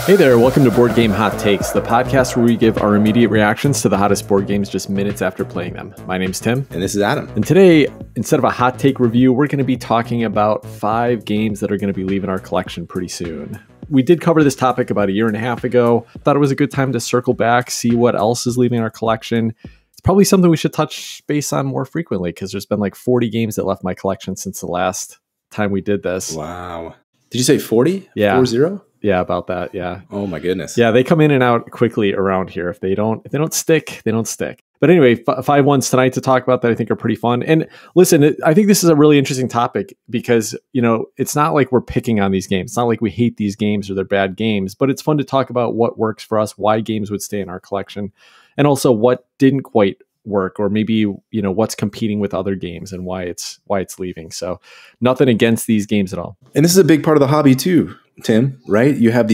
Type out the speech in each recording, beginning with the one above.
Hey there, welcome to Board Game Hot Takes, the podcast where we give our immediate reactions to the hottest board games just minutes after playing them. My name's Tim. And this is Adam. And today, instead of a hot take review, we're going to be talking about 5 games that are going to be leaving our collection pretty soon. We did cover this topic about a year and a half ago. Thought it was a good time to circle back, see what else is leaving our collection. It's probably something we should touch base on more frequently because there's been like 40 games that left my collection since the last time we did this. Wow. Did you say 40? Yeah. 40? Yeah, about that. Yeah. Oh my goodness. Yeah, they come in and out quickly around here. If they don't stick, they don't stick. But anyway, 5 ones tonight to talk about that I think are pretty fun. And listen, I think this is a really interesting topic because, you know, it's not like we're picking on these games. It's not like we hate these games or they're bad games, but it's fun to talk about what works for us, why games would stay in our collection, and also what didn't quite work, or maybe, you know, what's competing with other games and why it's leaving. So nothing against these games at all. And this is a big part of the hobby too, Tim, right? You have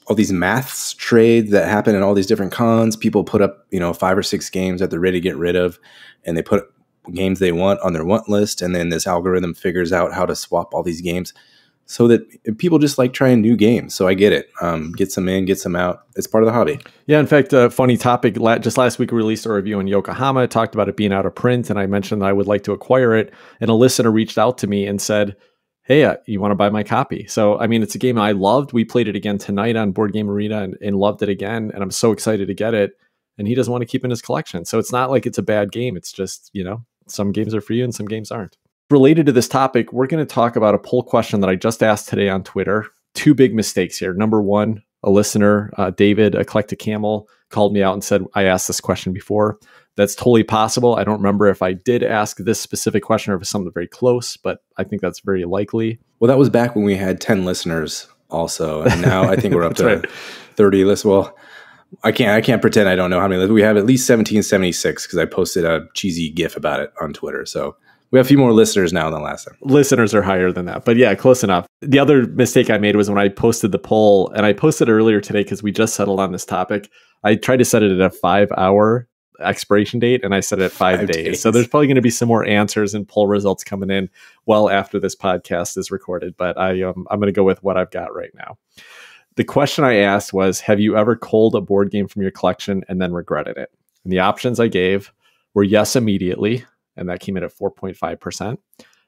all these maths trades that happen in all these different cons. People put up, 5 or 6 games that they're ready to get rid of, and they put games they want on their want list. And then this algorithm figures out how to swap all these games so that people just like trying new games. So I get it. Gets them in, gets them out. It's part of the hobby. Yeah, in fact, a funny topic. Just last week, we released a review in Yokohama, talked about it being out of print, and I mentioned that I would like to acquire it. And a listener reached out to me and said, hey, you want to buy my copy? So, I mean, it's a game I loved. We played it again tonight on Board Game Arena and loved it again. And I'm so excited to get it. And he doesn't want to keep it in his collection. So it's not like it's a bad game. It's just, some games are for you and some games aren't. Related to this topic, we're going to talk about a poll question that I just asked today on Twitter. 2 big mistakes here. Number one, a listener, David Eclectic Camel, called me out and said, I asked this question before. That's totally possible. I don't remember if I did ask this specific question or if it's something very close, but I think that's very likely. Well, that was back when we had 10 listeners also. And now I think we're up to right. 30 lists. Well, I can't pretend I don't know how many. We have at least 1776 because I posted a cheesy GIF about it on Twitter. So we have a few more listeners now than last time. Listeners are higher than that, but yeah, close enough. The other mistake I made was when I posted the poll, and I posted it earlier today because we just settled on this topic. I tried to set it at a 5-hour expiration date, and I set it at 5 days. So there's probably going to be some more answers and poll results coming in well after this podcast is recorded. But I'm going to go with what I've got right now. The question I asked was, have you ever culled a board game from your collection and then regretted it? And the options I gave were yes, immediately. And that came in at 4.5%.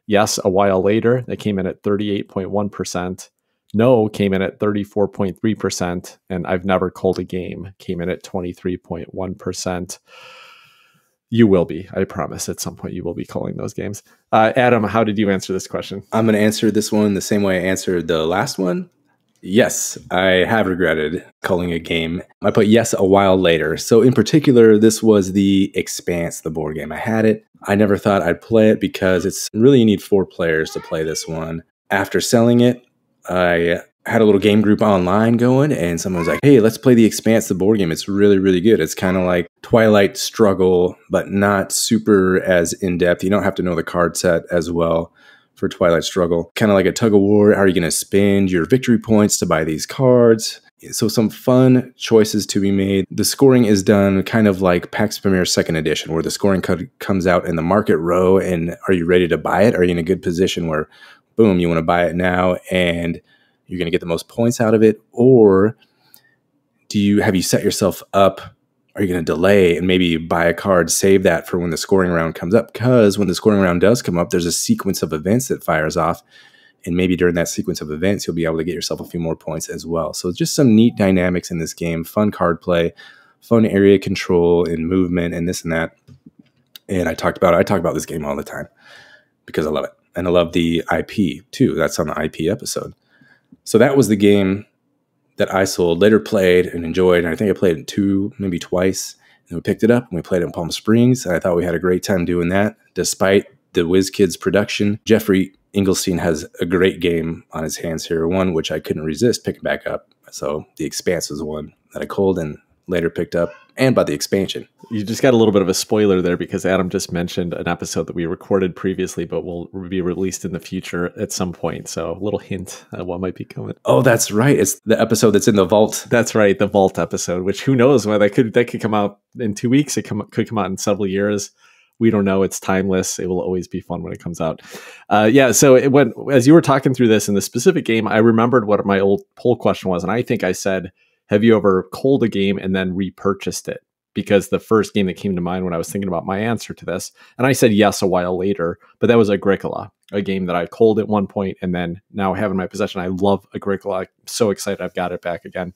Yes, a while later, that came in at 38.1%. No came in at 34.3%. And I've never culled a game came in at 23.1%. You will be, I promise, at some point you will be culling those games. Adam, how did you answer this question? I'm going to answer this one the same way I answered the last one. Yes, I have regretted culling a game. I put yes a while later. So in particular, this was the Expanse, the board game. I had it. I never thought I'd play it because it's really, you need 4 players to play this one. After selling it, I had a little game group online going, and someone was like, hey, let's play the Expanse, the board game. It's really, really good. It's kind of like Twilight Struggle, but not super as in-depth. You don't have to know the card set as well for Twilight Struggle. Kind of like a tug of war. How are you going to spend your victory points to buy these cards? So some fun choices to be made. The scoring is done kind of like PAX Premier 2nd Edition, where the scoring comes out in the market row, and are you ready to buy it? Are you in a good position where, boom, you want to buy it now and you're going to get the most points out of it? Or have you set yourself up? Are you going to delay and maybe buy a card, save that for when the scoring round comes up? Because when the scoring round does come up, there's a sequence of events that fires off. And maybe during that sequence of events, you'll be able to get yourself a few more points as well. So just some neat dynamics in this game, fun card play, fun area control and movement and this and that. And I talk about this game all the time because I love it. And I love the IP too. That's on the IP episode. So that was the game that I sold, later played and enjoyed. And I think I played it 2, maybe twice. And we picked it up and we played it in Palm Springs. And I thought we had a great time doing that. Despite the WizKids production, Jeffrey Engelstein has a great game on his hands here, one which I couldn't resist picking back up. So the Expanse was one that I culled and later picked up, and bought the expansion. You just got a little bit of a spoiler there because Adam just mentioned an episode that we recorded previously, but will be released in the future at some point. So a little hint at what might be coming. Oh, that's right. It's the episode that's in the vault. That's right. The vault episode, which who knows when that could come out in 2 weeks. It could come out in several years. We don't know. It's timeless. It will always be fun when it comes out. So it went, as you were talking through this in the specific game, I remembered what my old poll question was. And I think I said, have you ever culled a game and then repurchased it? Because the first game that came to mind when I was thinking about my answer to this, and I said yes a while later, but that was Agricola, a game that I culled at one point and then now have in my possession. I love Agricola. I'm so excited I've got it back again.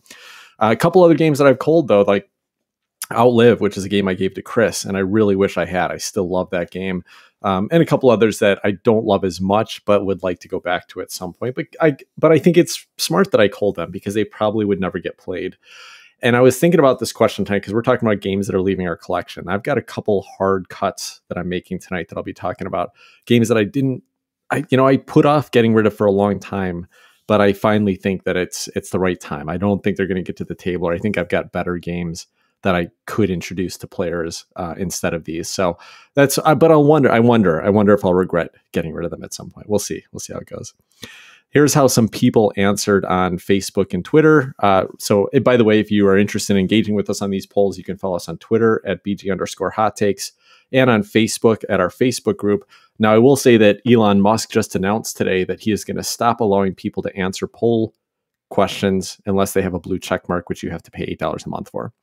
A couple other games that I've culled, though, like Outlive, which is a game I gave to Chris, and I really wish I had. I still love that game. And a couple others that I don't love as much, but would like to go back to at some point. But I think it's smart that I culled them because they probably would never get played. And I was thinking about this question tonight because we're talking about games that are leaving our collection. I've got a couple hard cuts that I'm making tonight that I'll be talking about. Games that I put off getting rid of for a long time, but I finally think that it's the right time. I don't think they're going to get to the table. I think I've got better games that I could introduce to players instead of these. So that's, but I wonder if I'll regret getting rid of them at some point. We'll see how it goes. Here's how some people answered on Facebook and Twitter. So by the way, if you are interested in engaging with us on these polls, you can follow us on Twitter at BG_hot takes and on Facebook at our Facebook group. Now, I will say that Elon Musk just announced today that he is going to stop allowing people to answer poll questions unless they have a blue check mark, which you have to pay $8 a month for.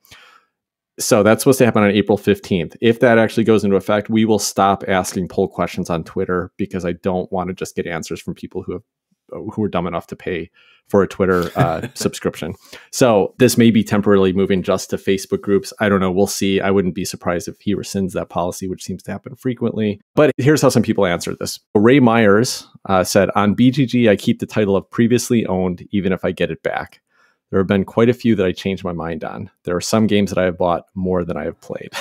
So that's supposed to happen on April 15th. If that actually goes into effect, we will stop asking poll questions on Twitter because I don't want to just get answers from people who are dumb enough to pay for a Twitter subscription. So this may be temporarily moving just to Facebook groups. I don't know. We'll see. I wouldn't be surprised if he rescinds that policy, which seems to happen frequently. But here's how some people answered this. Ray Myers said, on BGG, I keep the title of previously owned, even if I get it back. There have been quite a few that I changed my mind on. There are some games that I have bought more than I have played.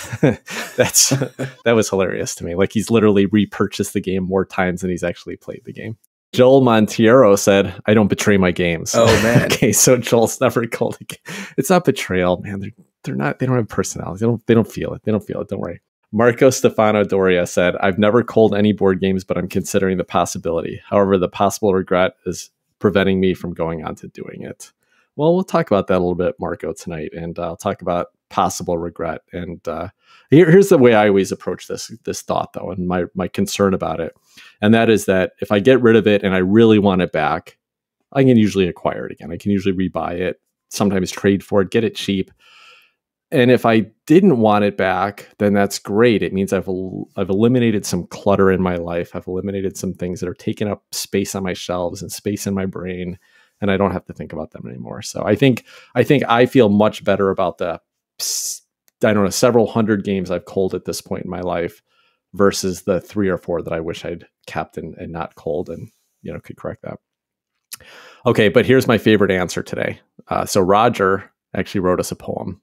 That was hilarious to me. Like he's literally repurchased the game more times than he's actually played the game. Joel Montiero said, I don't betray my games. Oh, man. Okay, so Joel's never called a game. It's not betrayal, man. They don't have personality. They don't feel it. Don't worry. Marco Stefano Doria said, I've never culled any board games, but I'm considering the possibility. However, the possible regret is preventing me from going on to doing it. Well, we'll talk about that a little bit, Marco, tonight, and I'll talk about possible regret. And here's the way I always approach this thought, though, and my concern about it. And that is that if I get rid of it and I really want it back, I can usually acquire it again. I can usually rebuy it, sometimes trade for it, get it cheap. And if I didn't want it back, then that's great. It means I've eliminated some clutter in my life. I've eliminated some things that are taking up space on my shelves and space in my brain, and I don't have to think about them anymore. So I think I feel much better about the, I don't know, several hundred games I've culled at this point in my life versus the 3 or 4 that I wish I'd kept and not culled, and could correct that. Okay, but here's my favorite answer today. So Roger actually wrote us a poem.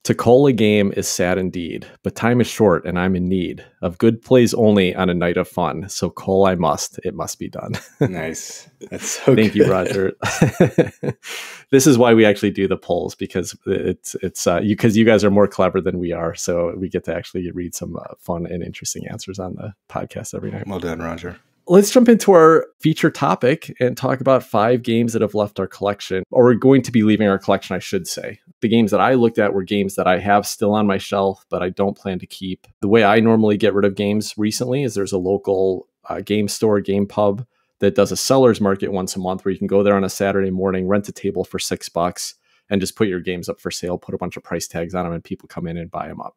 To cull a game is sad indeed, but time is short and I'm in need of good plays only on a night of fun. So cull I must, it must be done. Nice. That's so Thank you, Roger. This is why we actually do the polls, because because you guys are more clever than we are. So we get to actually read some fun and interesting answers on the podcast every night. Well done, Roger. Let's jump into our feature topic and talk about 5 games that have left our collection, or are going to be leaving our collection, I should say. The games that I looked at were games that I have still on my shelf, but I don't plan to keep. The way I normally get rid of games recently is there's a local game store, game pub, that does a seller's market once a month where you can go there on a Saturday morning, rent a table for $6, and just put your games up for sale, put a bunch of price tags on them, and people come in and buy them up.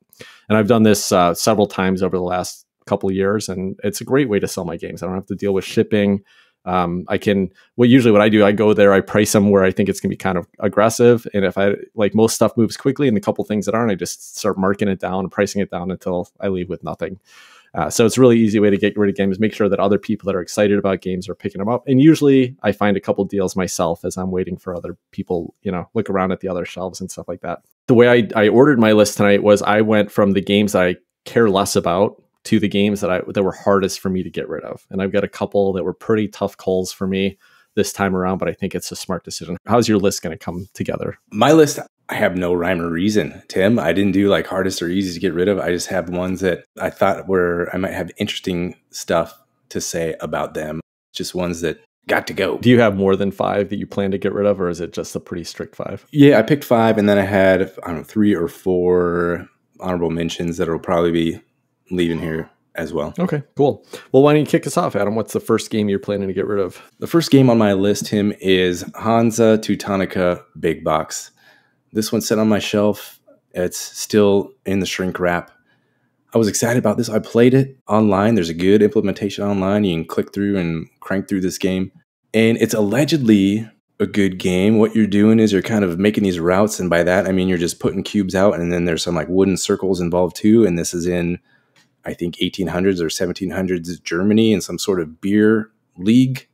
And I've done this several times over the last couple of years, and it's a great way to sell my games. I don't have to deal with shipping. Usually what I do, I go there, I price them where I think it's gonna be kind of aggressive, and if I like, most stuff moves quickly, and the couple things that aren't, I just start marking it down, pricing it down until I leave with nothing. So it's a really easy way to get rid of games, make sure that other people that are excited about games are picking them up. And usually I find a couple deals myself as I'm waiting for other people, look around at the other shelves and stuff like that. The way I ordered my list tonight was I went from the games I care less about to the games that were hardest for me to get rid of. And I've got a couple that were pretty tough calls for me this time around, but I think it's a smart decision. How's your list going to come together? My list, I have no rhyme or reason, Tim. I didn't do like hardest or easy to get rid of. I just have ones that I thought I might have interesting stuff to say about them. Just ones that got to go. Do you have more than 5 that you plan to get rid of, or is it just a pretty strict 5? Yeah, I picked 5, and then I had, 3 or 4 honorable mentions that will probably be leaving here as well. Okay, cool. Well, why don't you kick us off, Adam? What's the first game you're planning to get rid of? The first game on my list, Tim, is Hansa Teutonica Big Box. This one's set on my shelf. It's still in the shrink wrap. I was excited about this. I played it online. There's a good implementation online. You can click through and crank through this game. And it's allegedly a good game. What you're doing is you're kind of making these routes. And by that, I mean, you're just putting cubes out. And then there's some like wooden circles involved too. And this is in, I think, 1800s or 1700s Germany, and some sort of beer league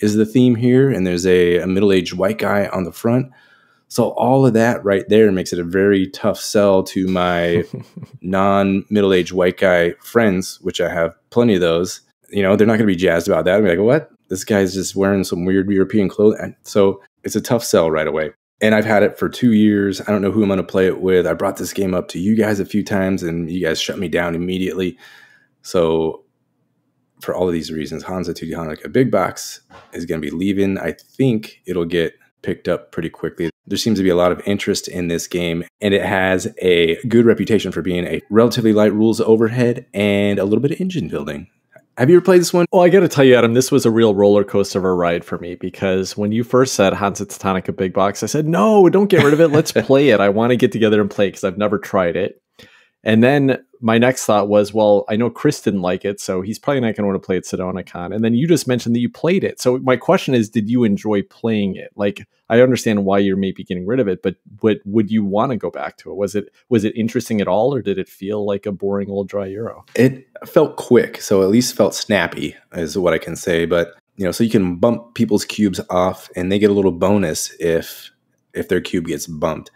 is the theme here. And there's a middle-aged white guy on the front. So all of that right there makes it a very tough sell to my non-middle-aged white guy friends, which I have plenty of those. You know, they're not going to be jazzed about that. I'm like, what? This guy's just wearing some weird European clothing. So it's a tough sell right away. And I've had it for 2 years. I don't know who I'm going to play it with. I brought this game up to you guys a few times, and you guys shut me down immediately. So for all of these reasons, Hansa Teutonica Big Box is going to be leaving. I think it'll get picked up pretty quickly. There seems to be a lot of interest in this game, and it has a good reputation for being a relatively light rules overhead and a little bit of engine building. Have you ever played this one? Well, I got to tell you, Adam, this was a real roller coaster of a ride for me, because when you first said Hansa Teutonica Big Box, I said, no, don't get rid of it. Let's play it. I want to get together and play because I've never tried it. And then my next thought was, well, I know Chris didn't like it, so he's probably not going to want to play at Snowdonia. And then you just mentioned that you played it. So my question is, did you enjoy playing it? Like, I understand why you're maybe getting rid of it, but would you want to go back to it? Was it interesting at all, or did it feel like a boring old dry Euro? It felt quick, so at least felt snappy is what I can say. But, you know, so you can bump people's cubes off, and they get a little bonus if their cube gets bumped.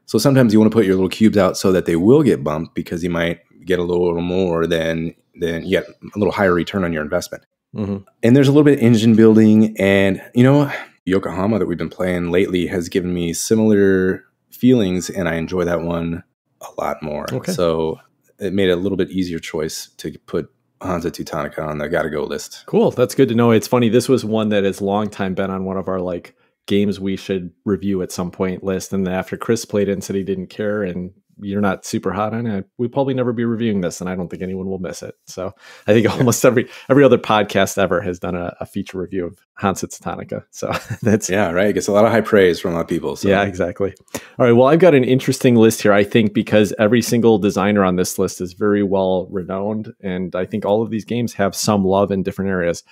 So sometimes you want to put your little cubes out so that they will get bumped, because you might get a little more than you get a little higher return on your investment. Mm-hmm. And there's a little bit of engine building, and, you know, Yokohama that we've been playing lately has given me similar feelings, and I enjoy that one a lot more. Okay. So it made it a little bit easier choice to put Hansa Teutonica on the gotta go list. Cool. That's good to know. It's funny. This was one that has long time been on one of our like games we should review at some point list. And after Chris played it and said he didn't care, and you're not super hot on it, we'll probably never be reviewing this, and I don't think anyone will miss it. So I think almost every other podcast ever has done a feature review of Hansa Teutonica. So that's... Yeah, right. It gets a lot of high praise from a lot of people. So. Yeah, exactly. All right. Well, I've got an interesting list here, I think, because every single designer on this list is very well renowned. And I think all of these games have some love in different areas.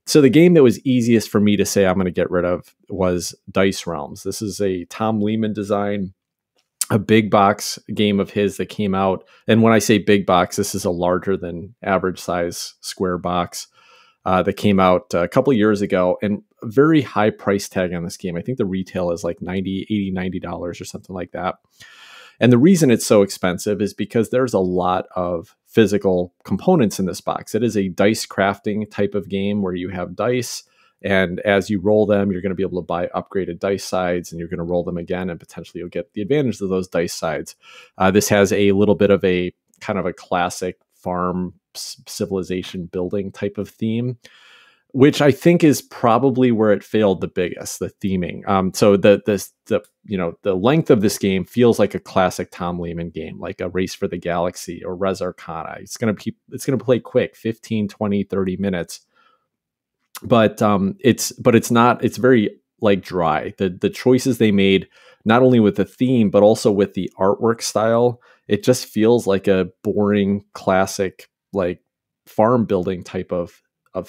So the game that was easiest for me to say I'm going to get rid of was Dice Realms. This is a Tom Lehman design, a big box game of his that came out. And when I say big box, this is a larger than average size square box that came out a couple of years ago, and a very high price tag on this game. I think the retail is like $90 or something like that. And the reason it's so expensive is because there's a lot of physical components in this box. It is a dice crafting type of game where you have dice, and as you roll them, you're going to be able to buy upgraded dice sides, and you're going to roll them again, and potentially you'll get the advantage of those dice sides. This has a little bit of a kind of a classic farm civilization building type of theme, which I think is probably where it failed the biggest, the theming. So the length of this game feels like a classic Tom Lehman game, like a Race for the Galaxy or Res Arcana. It's going to play quick, 15, 20, 30 minutes. But it's very like dry. The choices they made, not only with the theme, but also with the artwork style, it just feels like a boring classic, like farm building type of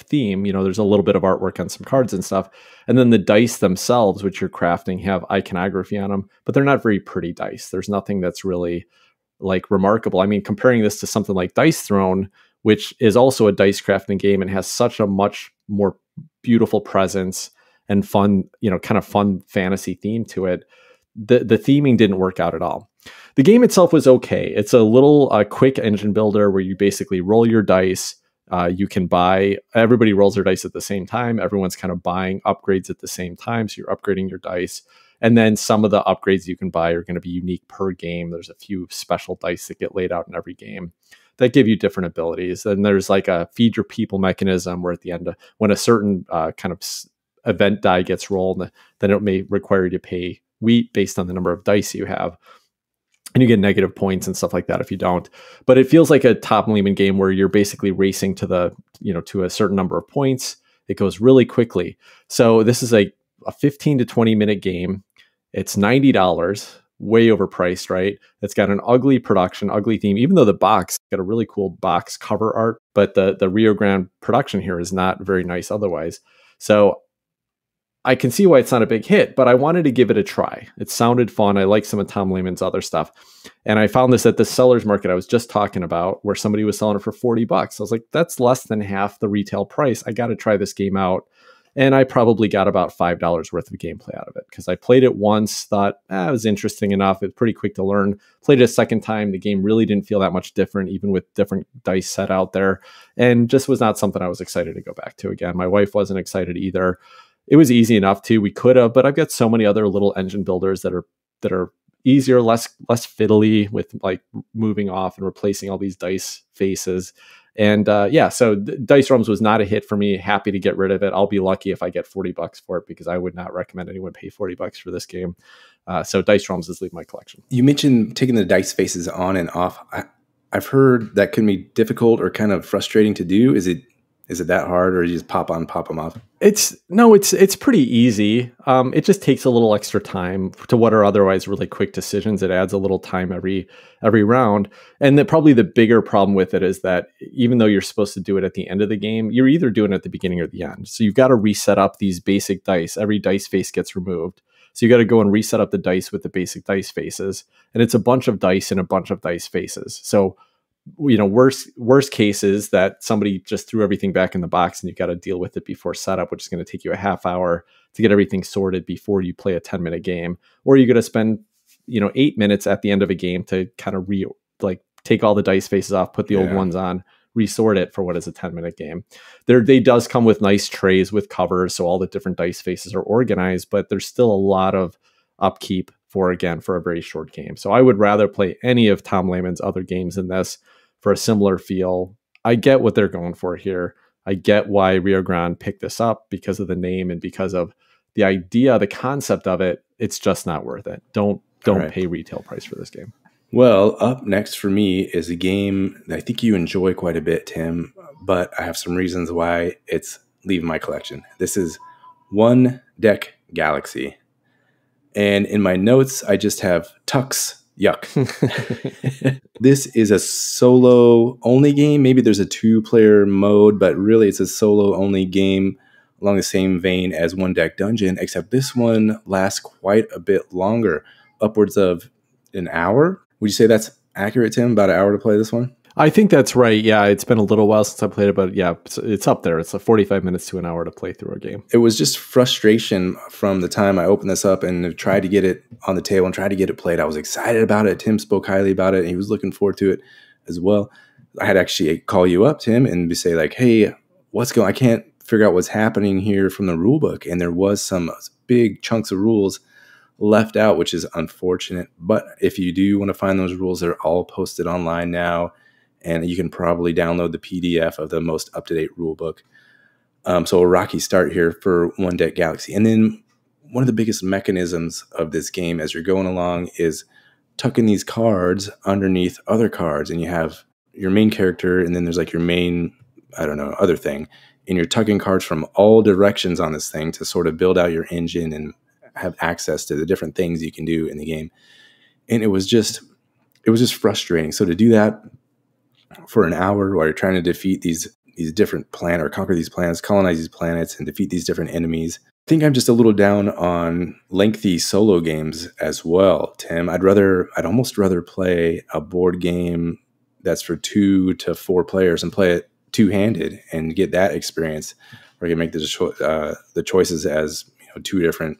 theme. You know, there's a little bit of artwork on some cards and stuff. And then the dice themselves, which you're crafting, have iconography on them, but they're not very pretty dice. There's nothing that's really like remarkable. I mean, comparing this to something like Dice Throne, which is also a dice crafting game and has such a much more beautiful presence and fun, kind of fun fantasy theme to it. The theming didn't work out at all. The game itself was okay. It's a little quick engine builder where you basically roll your dice. You can buy, everybody rolls their dice at the same time. Everyone's kind of buying upgrades at the same time. So you're upgrading your dice. And then some of the upgrades you can buy are going to be unique per game. There's a few special dice that get laid out in every game that give you different abilities. And there's like a feed your people mechanism where at the end, when a certain kind of event die gets rolled, then it may require you to pay wheat based on the number of dice you have. And you get negative points and stuff like that if you don't. But it feels like a Tom Lehman game where you're basically racing to to a certain number of points. It goes really quickly. So this is a 15 to 20 minute game. It's $90, way overpriced, right? It's got an ugly production, ugly theme, even though the box got a really cool box cover art, but the Rio Grande production here is not very nice otherwise. So I can see why it's not a big hit, but I wanted to give it a try. It sounded fun. I like some of Tom Lehman's other stuff. And I found this at the seller's market I was just talking about, where somebody was selling it for $40. I was like, that's less than half the retail price. I got to try this game out. And I probably got about $5 worth of gameplay out of it, because I played it once, thought it was interesting enough. It's pretty quick to learn. Played it a second time. The game really didn't feel that much different, even with different dice set out there, and just was not something I was excited to go back to again. My wife wasn't excited either. It was easy enough too. We could have, but I've got so many other little engine builders that are easier, less fiddly, with like moving off and replacing all these dice faces. And so Dice Realms was not a hit for me. Happy to get rid of it. I'll be lucky if I get $40 for it, because I would not recommend anyone pay $40 for this game. So Dice Realms is leaving my collection. You mentioned taking the dice faces on and off. I've heard that can be difficult or kind of frustrating to do. Is it that hard, or you just pop on, pop them off? It's pretty easy. It just takes a little extra time to what are otherwise really quick decisions. It adds a little time every round. And probably the bigger problem with it is that even though you're supposed to do it at the end of the game, you're either doing it at the beginning or the end. So you've got to reset up these basic dice. Every dice face gets removed. So you got to go and reset up the dice with the basic dice faces. And it's a bunch of dice and a bunch of dice faces. So worst case is that somebody just threw everything back in the box and you've got to deal with it before setup, which is going to take you a half hour to get everything sorted before you play a 10-minute game. Or you're going to spend 8 minutes at the end of a game to kind of take all the dice faces off, put the old ones on, resort it for what is a 10-minute game. They does come with nice trays with covers, so all the different dice faces are organized, but there's still a lot of upkeep for a very short game. So I would rather play any of Tom Lehman's other games than this for a similar feel. I get what they're going for here. I get why Rio Grande picked this up, because of the name and because of the idea, the concept of it. It's just not worth it. Don't pay retail price for this game. Well, up next for me is a game that I think you enjoy quite a bit, Tim, but I have some reasons why it's leaving my collection. This is One Deck Galaxy. And in my notes, I just have Tux. Yuck. This is a solo-only game. Maybe there's a two-player mode, but really it's a solo-only game along the same vein as One Deck Dungeon, except this one lasts quite a bit longer, upwards of an hour. Would you say that's accurate, Tim? About an hour to play this one? I think that's right. Yeah, it's been a little while since I played it, but yeah, it's up there. It's 45 minutes to an hour to play through a game. It was just frustration from the time I opened this up and tried to get it on the table and tried to get it played. I was excited about it. Tim spoke highly about it, and he was looking forward to it as well. I had actually call you up, Tim, and say like, hey, I can't figure out what's happening here from the rule book. And there was some big chunks of rules left out, which is unfortunate. But if you do want to find those rules, they're all posted online now. And you can probably download the PDF of the most up-to-date rule book. So a rocky start here for One Deck Galaxy. And then one of the biggest mechanisms of this game as you're going along is tucking these cards underneath other cards. And you have your main character, and then there's like your main, other thing. And you're tucking cards from all directions on this thing to sort of build out your engine and have access to the different things you can do in the game. And it was just frustrating. So to do that for an hour while you're trying to defeat these different planets, or conquer these planets, colonize these planets, and defeat these different enemies. I think I'm just a little down on lengthy solo games as well, Tim. I'd almost rather play a board game that's for 2 to 4 players and play it two-handed and get that experience, where I can make the choices as 2 different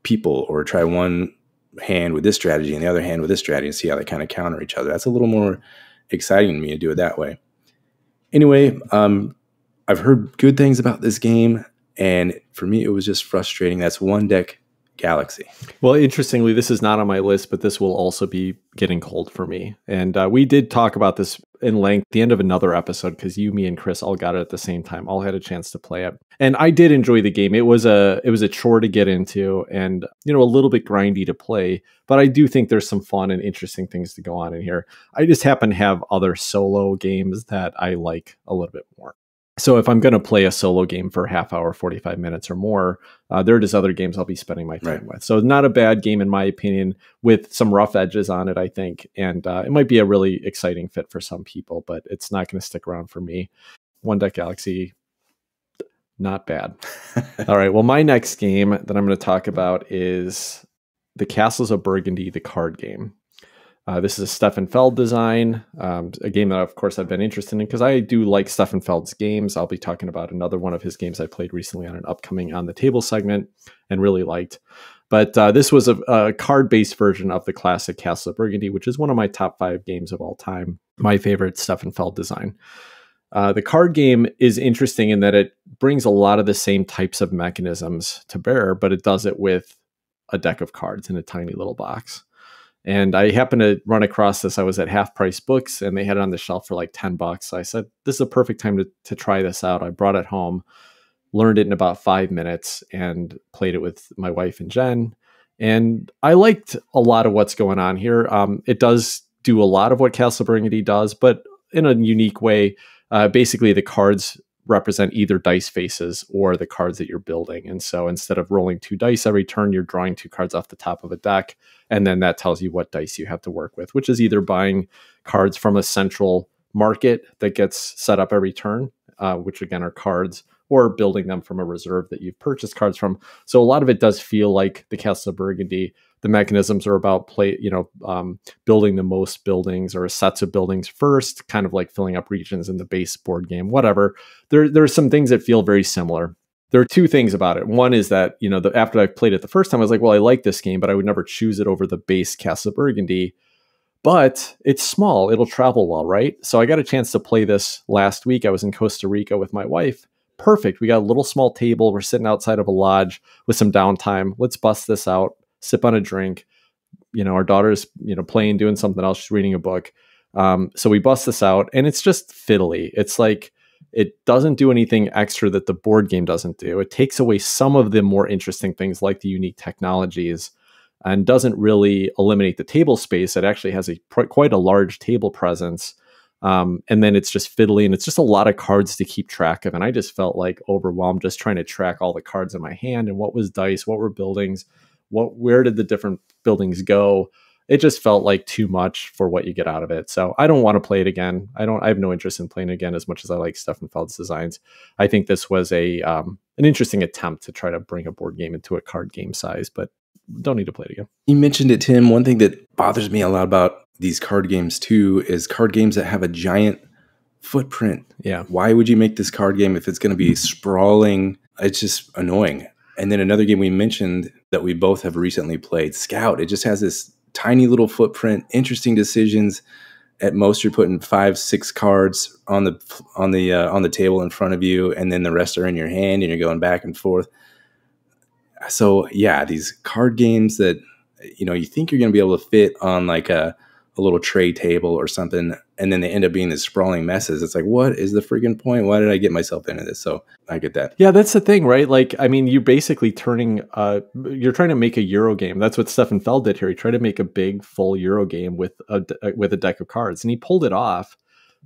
people, or try one hand with this strategy and the other hand with this strategy and see how they kind of counter each other. That's a little more exciting to me to do it that way. Anyway, I've heard good things about this game, and for me, it was just frustrating. That's One Deck Galaxy. Well, interestingly, this is not on my list, but this will also be getting cold for me. And we did talk about this in length at the end of another episode, because you, me, and Chris all got it at the same time. All had a chance to play it. And I did enjoy the game. It was a chore to get into, and a little bit grindy to play. But I do think there's some fun and interesting things to go on in here. I just happen to have other solo games that I like a little bit more. So if I'm going to play a solo game for a half hour, 45 minutes or more, there are just other games I'll be spending my time with. So not a bad game in my opinion, with some rough edges on it, I think. And it might be a really exciting fit for some people, but it's not going to stick around for me. One Deck Galaxy, not bad. All right. Well, my next game that I'm going to talk about is the Castles of Burgundy, the card game. This is a Stefan Feld design, a game that, of course, I've been interested in because I do like Stefan Feld's games. I'll be talking about another one of his games I played recently on an upcoming On the Table segment and really liked. But this was a card-based version of the classic Castle of Burgundy, which is one of my top 5 games of all time. My favorite Stefan Feld design. The card game is interesting in that it brings a lot of the same types of mechanisms to bear, but it does it with a deck of cards in a tiny little box. And I happened to run across this. I was at Half Price Books and they had it on the shelf for like $10. So I said, this is a perfect time to try this out. I brought it home, learned it in about 5 minutes and played it with my wife and Jen. And I liked a lot of what's going on here. It does do a lot of what Castle Burgundy does, but in a unique way. Basically, the cards represent either dice faces or the cards that you're building. And so instead of rolling 2 dice every turn, you're drawing 2 cards off the top of a deck. And then that tells you what dice you have to work with, which is either buying cards from a central market that gets set up every turn, which again are cards, or building them from a reserve that you've purchased cards from. So a lot of it does feel like the Castle of Burgundy. The mechanisms are about building the most buildings or sets of buildings first, kind of like filling up regions in the base board game, whatever. There are some things that feel very similar. There are 2 things about it. One is that, after I played it the first time, I was like, well, I like this game, but I would never choose it over the base Castle of Burgundy. But it's small. It'll travel well, right? So I got a chance to play this last week. I was in Costa Rica with my wife. Perfect. We got a little small table. We're sitting outside of a lodge with some downtime. Let's bust this out, sip on a drink. Our daughter's, playing, doing something else. She's reading a book. So we bust this out and it's just fiddly. It's like, it doesn't do anything extra that the board game doesn't do. It takes away some of the more interesting things like the unique technologies and doesn't really eliminate the table space. It actually has quite a large table presence. And then it's just fiddly and it's just a lot of cards to keep track of. And I just felt like overwhelmed just trying to track all the cards in my hand and what was dice, what were buildings, where did the different buildings go. It just felt like too much for what you get out of it. So I don't want to play it again. I have no interest in playing it again as much as I like Stefan Feld's designs. I think this was an interesting attempt to try to bring a board game into a card game size, but don't need to play it again. You mentioned it, Tim. One thing that bothers me a lot about these card games too is card games that have a giant footprint. Yeah. Why would you make this card game if it's going to be sprawling? It's just annoying. And then another game we mentioned that we both have recently played, Scout. It just has this tiny little footprint, interesting decisions. At most, you're putting 5-6 cards on the table in front of you, and then the rest are in your hand, and you're going back and forth. So yeah, these card games that you think you're going to be able to fit on like a little tray table or something, and then they end up being these sprawling messes. It's like, what is the freaking point? Why did I get myself into this? So I get that. Yeah, that's the thing, right? Like, I mean, you're basically you're trying to make a Euro game. That's what Stefan Feld did here. He tried to make a big, full Euro game with a deck of cards, and he pulled it off.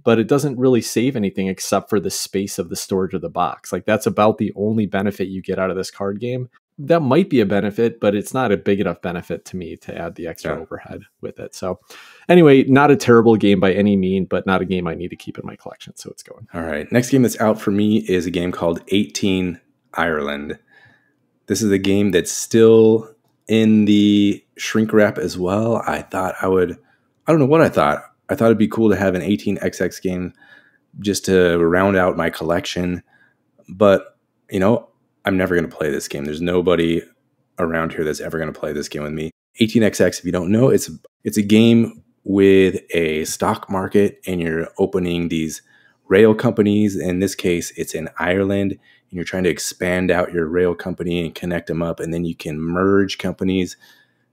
But it doesn't really save anything except for the space of the storage of the box. Like, that's about the only benefit you get out of this card game. That might be a benefit, but it's not a big enough benefit to me to add the extra overhead with it. So anyway, not a terrible game by any mean, but not a game I need to keep in my collection. So it's going. All right. Next game that's out for me is a game called 18 Ireland. This is a game that's still in the shrink wrap as well. I don't know what I thought. I thought it'd be cool to have an 18XX game just to round out my collection. But, I'm never going to play this game. There's nobody around here that's ever going to play this game with me. 18XX, if you don't know, it's a game with a stock market, and you're opening these rail companies. In this case, it's in Ireland, and you're trying to expand out your rail company and connect them up, and then you can merge companies.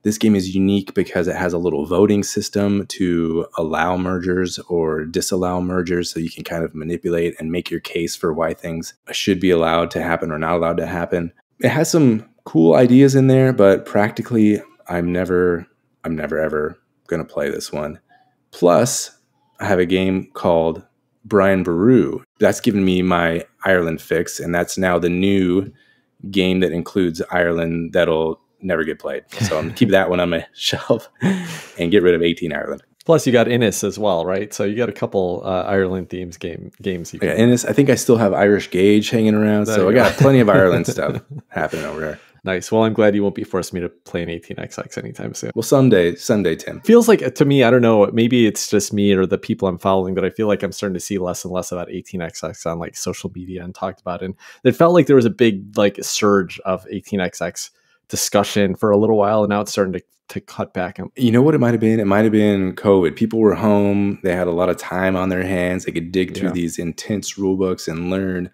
This game is unique because it has a little voting system to allow mergers or disallow mergers, so you can kind of manipulate and make your case for why things should be allowed to happen or not allowed to happen. It has some cool ideas in there, but practically I'm never ever going to play this one. Plus, I have a game called Brian Boru. That's given me my Ireland fix, and that's now the new game that includes Ireland that'll never get played. So I'm gonna keep that one on my shelf and get rid of 18 Ireland. Plus, you got Innis as well, right? So you got a couple Ireland themes games. You can Innis. I think I still have Irish Gauge hanging around, so I got plenty of Ireland stuff happening over there. Nice. Well, I'm glad you won't be forcing me to play an 18xx anytime soon. Well, someday, Tim. Feels like, to me, I don't know, maybe it's just me or the people I'm following, but I feel like I'm starting to see less and less about 18xx on like social media and talked about it. And it felt like there was a big like surge of 18xx discussion for a little while, and now it's starting to cut back. You know what it might have been? It might have been COVID. People were home. They had a lot of time on their hands. They could dig through these intense rule books and learn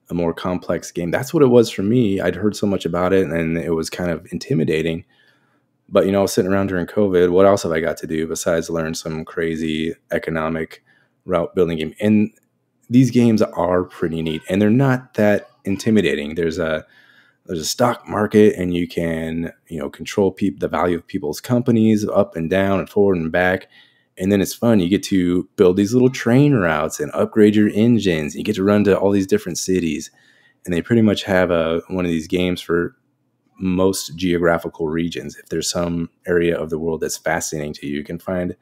a more complex game. That's what it was for me. I'd heard so much about it, and it was kind of intimidating. But, I was sitting around during COVID. What else have I got to do besides learn some crazy economic route building game? And these games are pretty neat, and they're not that intimidating. There's a stock market, and you can, control the value of people's companies up and down and forward and back. And then it's fun. You get to build these little train routes and upgrade your engines. You get to run to all these different cities. And they pretty much have one of these games for most geographical regions. If there's some area of the world that's fascinating to you, you can find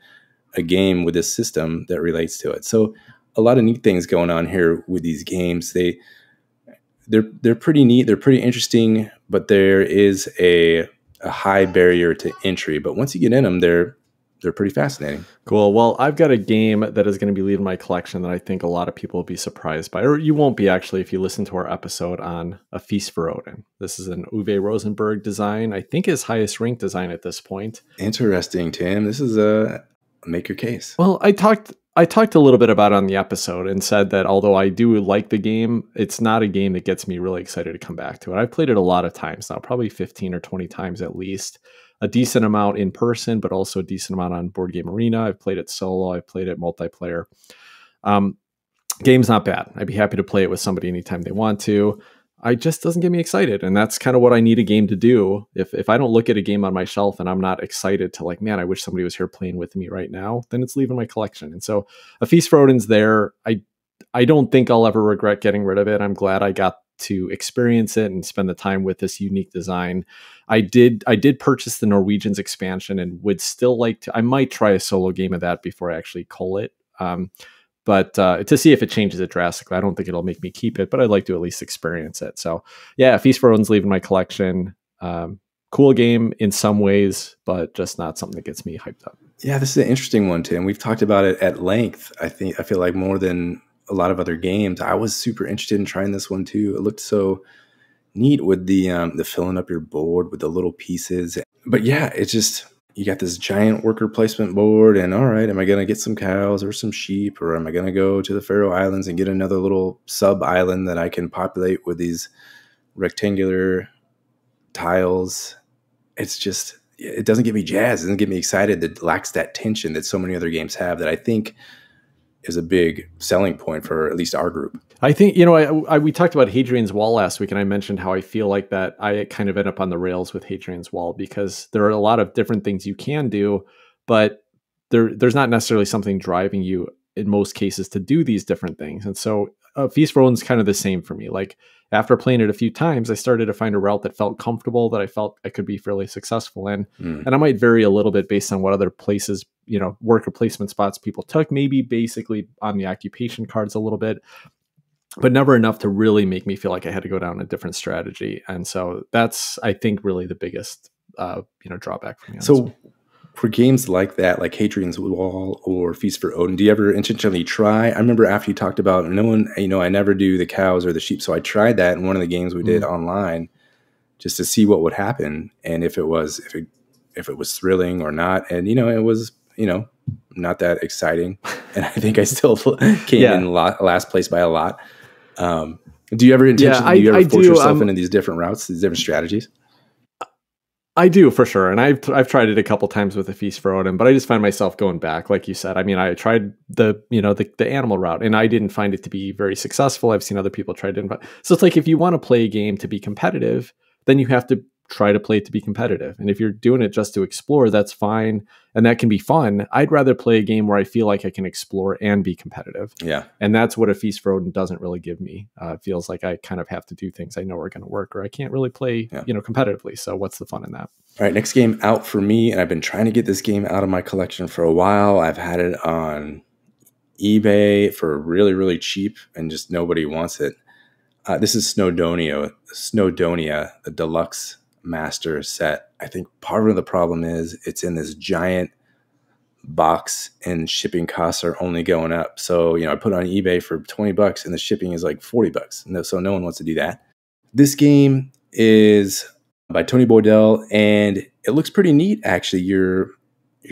a game with this system that relates to it. So a lot of neat things going on here with these games. They're pretty neat. They're pretty interesting, but there is a high barrier to entry. But once you get in them, they're pretty fascinating. Cool. Well, I've got a game that is going to be leaving my collection that I think a lot of people will be surprised by, or you won't be actually if you listen to our episode on A Feast for Odin. This is an Uwe Rosenberg design. I think his highest ranked design at this point. Interesting, Tim. This is make your case. Well, I talked a little bit about it on the episode and said that although I do like the game, it's not a game that gets me really excited to come back to it. I've played it a lot of times now, probably 15 or 20 times at least. A decent amount in person, but also a decent amount on Board Game Arena. I've played it solo. I've played it multiplayer. Game's not bad. I'd be happy to play it with somebody anytime they want to. It just doesn't get me excited. And that's kind of what I need a game to do. If I don't look at a game on my shelf and I'm not excited to like, man, I wish somebody was here playing with me right now, then it's leaving my collection. And so A Feast for Odin's there. I don't think I'll ever regret getting rid of it. I'm glad I got to experience it and spend the time with this unique design. I did purchase the Norwegians expansion and would still like to. I might try a solo game of that before I actually cull it. But to see if it changes it drastically. I don't think it'll make me keep it, but I'd like to at least experience it. So yeah, Feast for Odin's leaving my collection. Cool game in some ways, but just not something that gets me hyped up. Yeah, this is an interesting one, Tim. We've talked about it at length. I feel like more than a lot of other games. I was super interested in trying this one too. It looked so neat with the filling up your board with the little pieces. But yeah, it's just, you got this giant worker placement board, and all right, am I going to get some cows or some sheep, or am I going to go to the Faroe Islands and get another little sub island that I can populate with these rectangular tiles? It's just, it doesn't get me jazzed. It doesn't get me excited. It lacks that tension that so many other games have that I think is a big selling point for at least our group. I think, we talked about Hadrian's Wall last week, and I mentioned how I feel like that I kind of end up on the rails with Hadrian's Wall because there are a lot of different things you can do, but there's not necessarily something driving you in most cases to do these different things. And so Feast for Odin's kind of the same for me. Like after playing it a few times, I started to find a route that felt comfortable, that I felt I could be fairly successful in. And I might vary a little bit based on what other places, worker placement spots people took, maybe basically on the occupation cards a little bit, but never enough to really make me feel like I had to go down a different strategy. And so that's, I think, really the biggest, drawback for me. So for games like that, like Hadrian's Wall or Feast for Odin, do you ever intentionally try? I remember after you talked about I never do the cows or the sheep. So I tried that in one of the games we did online just to see what would happen. And if it was thrilling or not. And, it was, not that exciting. And I think I still came in last place by a lot. Do you ever intentionally force yourself into these different routes, these different strategies? I do, for sure. And I've tried it a couple times with A Feast for Odin, but I just find myself going back, like you said. I mean, I tried the animal route, and I didn't find it to be very successful. I've seen other people try it. So it's like, if you want to play a game to be competitive, then you have to try to play it to be competitive. And if you're doing it just to explore, that's fine. And that can be fun. I'd rather play a game where I feel like I can explore and be competitive. Yeah. And that's what A Feast for Odin doesn't really give me. It feels like I kind of have to do things I know are going to work, or I can't really play, competitively. So what's the fun in that? All right, next game out for me. And I've been trying to get this game out of my collection for a while. I've had it on eBay for really, really cheap, and just nobody wants it. This is Snowdonia, the Deluxe Master set. I think part of the problem is it's in this giant box and shipping costs are only going up. So, I put it on eBay for $20 and the shipping is like $40. So no one wants to do that. This game is by Tony Boydell, and it looks pretty neat, actually. You're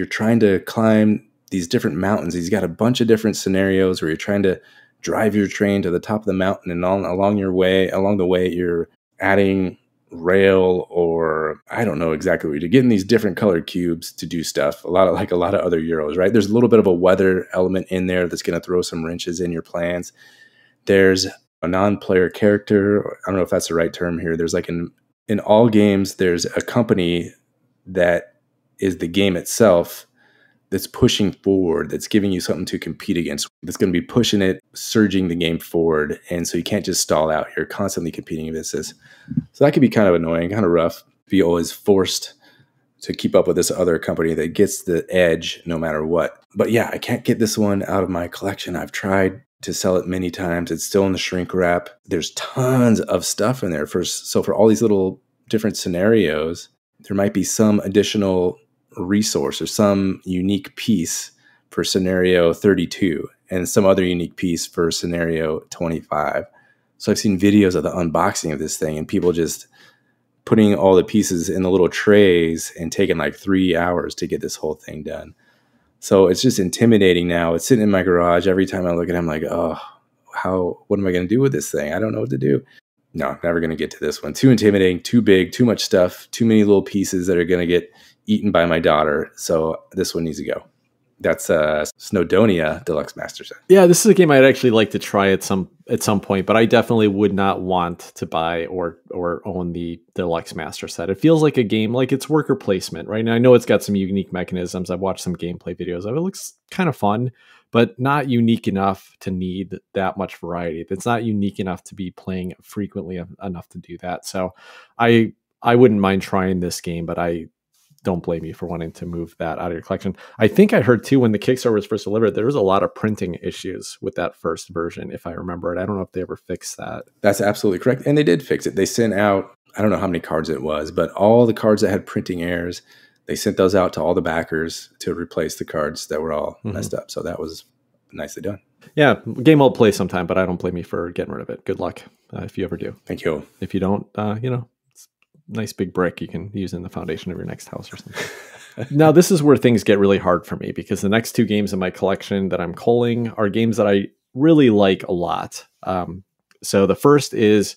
trying to climb these different mountains. He's got a bunch of different scenarios where you're trying to drive your train to the top of the mountain, and along the way, you're adding rail, or I don't know exactly what you're getting, these different colored cubes to do stuff. A lot of other Euros, right? There's a little bit of a weather element in there that's going to throw some wrenches in your plans. There's a non-player character. I don't know if that's the right term here. There's like in all games, there's a company that is the game itself that's pushing forward, that's giving you something to compete against, that's going to be pushing it, surging the game forward. And so you can't just stall out. You're constantly competing against this. So that can be kind of annoying, kind of rough. Be always forced to keep up with this other company that gets the edge no matter what. But yeah, I can't get this one out of my collection. I've tried to sell it many times. It's still in the shrink wrap. There's tons of stuff in there. So for all these little different scenarios, there might be some additional resource or some unique piece for scenario 32 and some other unique piece for scenario 25. So I've seen videos of the unboxing of this thing and people just putting all the pieces in the little trays and taking like 3 hours to get this whole thing done. So it's just intimidating now. It's sitting in my garage. Every time I look at it, I'm like, what am I going to do with this thing? I don't know what to do. No, never going to get to this one. Too intimidating, too big, too much stuff, too many little pieces that are going to get eaten by my daughter. So this one needs to go. That's Snowdonia Deluxe Master Set. Yeah, this is a game I'd actually like to try at some point, but I definitely would not want to buy or own the Deluxe Master Set. It feels like a game, like it's worker placement, right? Now I know it's got some unique mechanisms. I've watched some gameplay videos of it. It looks kind of fun, but not unique enough to need that much variety. It's not unique enough to be playing frequently enough to do that. So I wouldn't mind trying this game, but I don't blame you for wanting to move that out of your collection. I think I heard too, when the Kickstarter was first delivered, there was a lot of printing issues with that first version, if I remember it. I don't know if they ever fixed that. That's absolutely correct. And they did fix it. They sent out, I don't know how many cards it was, but all the cards that had printing errors, they sent those out to all the backers to replace the cards that were all messed up. So that was nicely done. Yeah, game I'll play sometime, but I don't blame you for getting rid of it. Good luck if you ever do. Thank you. If you don't, nice big brick you can use in the foundation of your next house or something. Now, this is where things get really hard for me, because the next two games in my collection that I'm culling are games that I really like a lot. So the first is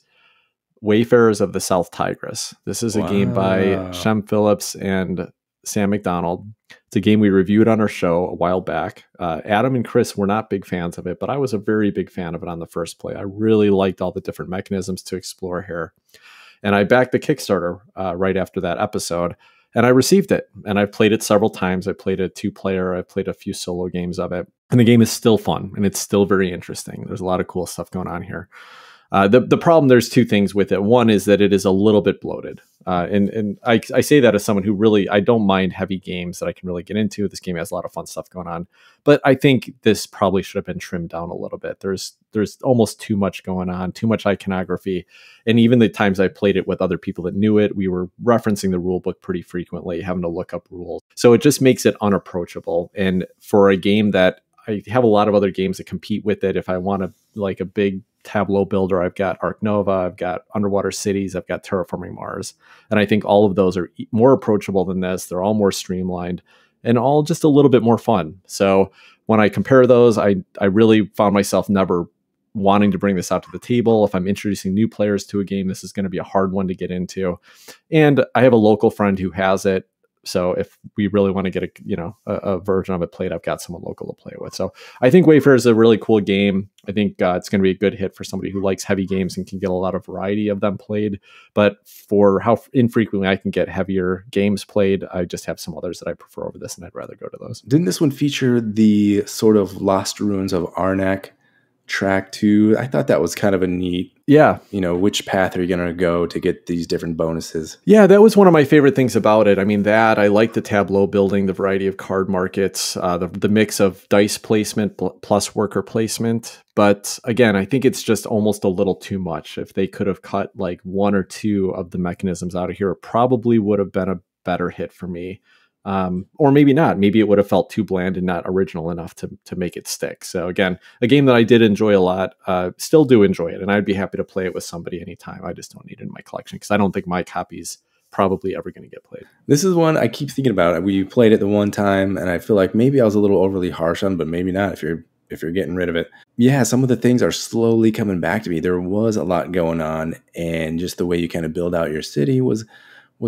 Wayfarers of the South Tigris. This is a game by Shem Phillips and Sam McDonald. It's a game we reviewed on our show a while back. Adam and Chris were not big fans of it, but I was a very big fan of it on the first play. I really liked all the different mechanisms to explore here. And I backed the Kickstarter right after that episode, and I received it. And I've played it several times. I played a 2-player. I played a few solo games of it. And the game is still fun, and it's still very interesting. There's a lot of cool stuff going on here. The problem, there's two things with it. One is that it is a little bit bloated. And I say that as someone who really, I don't mind heavy games that I can really get into. This game has a lot of fun stuff going on. But I think this probably should have been trimmed down a little bit. There's almost too much going on, too much iconography. And even the times I played it with other people that knew it, we were referencing the rule book pretty frequently, having to look up rules. So it just makes it unapproachable. And for a game that I have a lot of other games that compete with it, if I want a big tableau builder, I've got Ark Nova, I've got Underwater Cities, I've got Terraforming Mars. And I think all of those are more approachable than this. They're all more streamlined and all just a little bit more fun. So when I compare those, I really found myself never wanting to bring this out to the table. If I'm introducing new players to a game, this is going to be a hard one to get into. And I have a local friend who has it. So if we really want to get a version of it played, I've got someone local to play with. So I think Wayfarers is a really cool game. I think it's going to be a good hit for somebody who likes heavy games and can get a lot of variety of them played. But for how infrequently I can get heavier games played, I just have some others that I prefer over this, and I'd rather go to those. Didn't this one feature the sort of Lost Ruins of Arnak track too? I thought that was kind of a neat, which path are you going to go to get these different bonuses? Yeah, that was one of my favorite things about it. I mean, I like the tableau building, the variety of card markets, the mix of dice placement plus worker placement. But again, I think it's just almost a little too much. If they could have cut like one or two of the mechanisms out of here, it probably would have been a better hit for me. Or maybe not. Maybe it would have felt too bland and not original enough to make it stick. So again, a game that I did enjoy a lot, still do enjoy it, and I'd be happy to play it with somebody anytime. I just don't need it in my collection because I don't think my copy's probably ever going to get played. This is one I keep thinking about. We played it the one time, and I feel like maybe I was a little overly harsh on, but maybe not if you're getting rid of it. Yeah, some of the things are slowly coming back to me. There was a lot going on, and just the way you kind of build out your city was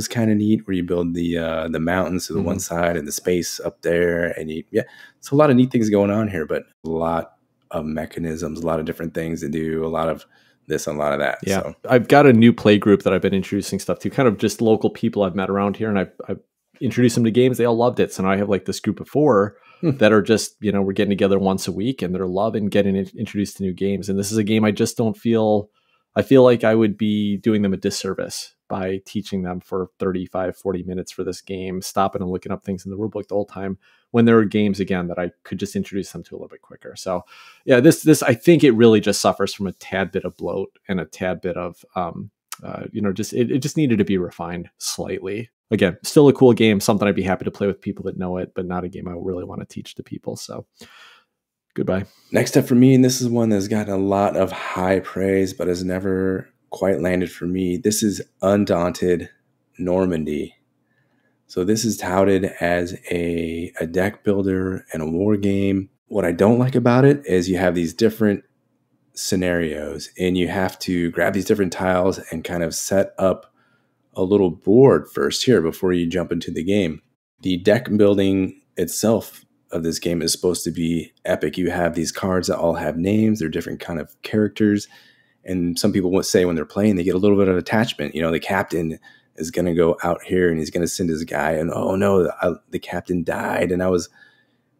kind of neat, where you build the mountains to the one side and the space up there. And it's a lot of neat things going on here, but a lot of mechanisms, a lot of different things to do, a lot of this and a lot of that. Yeah. So I've got a new play group that I've been introducing stuff to, kind of just local people I've met around here. And I've introduced them to games. They all loved it. So now I have like this group of 4 that are just, we're getting together once a week and they're loving getting introduced to new games. And this is a game I just don't feel, I feel like I would be doing them a disservice by teaching them for 35, 40 minutes for this game, stopping and looking up things in the rulebook the whole time, when there are games, again, that I could just introduce them to a little bit quicker. So yeah, this I think it really just suffers from a tad bit of bloat and a tad bit of, it just needed to be refined slightly. Again, still a cool game, something I'd be happy to play with people that know it, but not a game I really want to teach to people. So goodbye. Next up for me, and this is one that's gotten a lot of high praise, but has never quite landed for me. This is Undaunted Normandy. So this is touted as a deck builder and a war game. What I don't like about it is you have these different scenarios and you have to grab these different tiles and kind of set up a little board first here before you jump into the game. The deck building itself of this game is supposed to be epic. You have these cards that all have names. They're different kind of characters. And some people would say when they're playing, they get a little bit of attachment. The captain is going to go out here and he's going to send his guy. And oh no, the captain died. And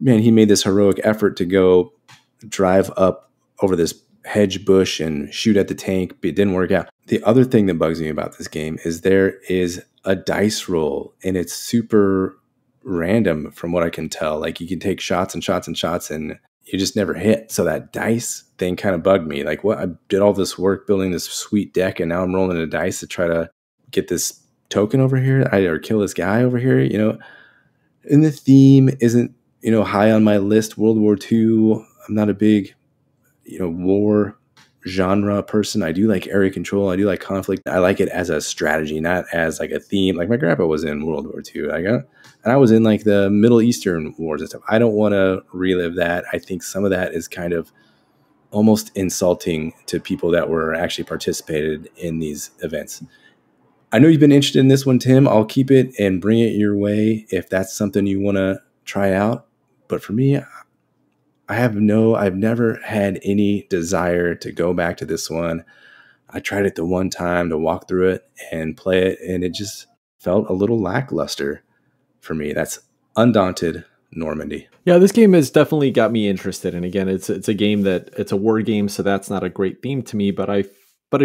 he made this heroic effort to go drive up over this hedge bush and shoot at the tank, but it didn't work out. The other thing that bugs me about this game is there is a dice roll and it's super random from what I can tell. Like you can take shots and shots and shots and you just never hit. So that dice thing kind of bugged me. Like, what? I did all this work building this sweet deck, and now I'm rolling a dice to try to get this token over here, or kill this guy over here. And the theme isn't high on my list. World War II. I'm not a big war genre person. I do like area control. I do like conflict. I like it as a strategy, not as like a theme. Like my grandpa was in World War II. And I was in like the Middle Eastern wars and stuff. I don't want to relive that. I think some of that is kind of almost insulting to people that were actually participated in these events. I know you've been interested in this one, Tim. I'll keep it and bring it your way if that's something you want to try out. But for me, I've never had any desire to go back to this one. I tried it the one time to walk through it and play it, and it just felt a little lackluster for me. That's Undaunted Normandy. Yeah, this game has definitely got me interested. And again, it's a game it's a war game, so that's not a great theme to me, but I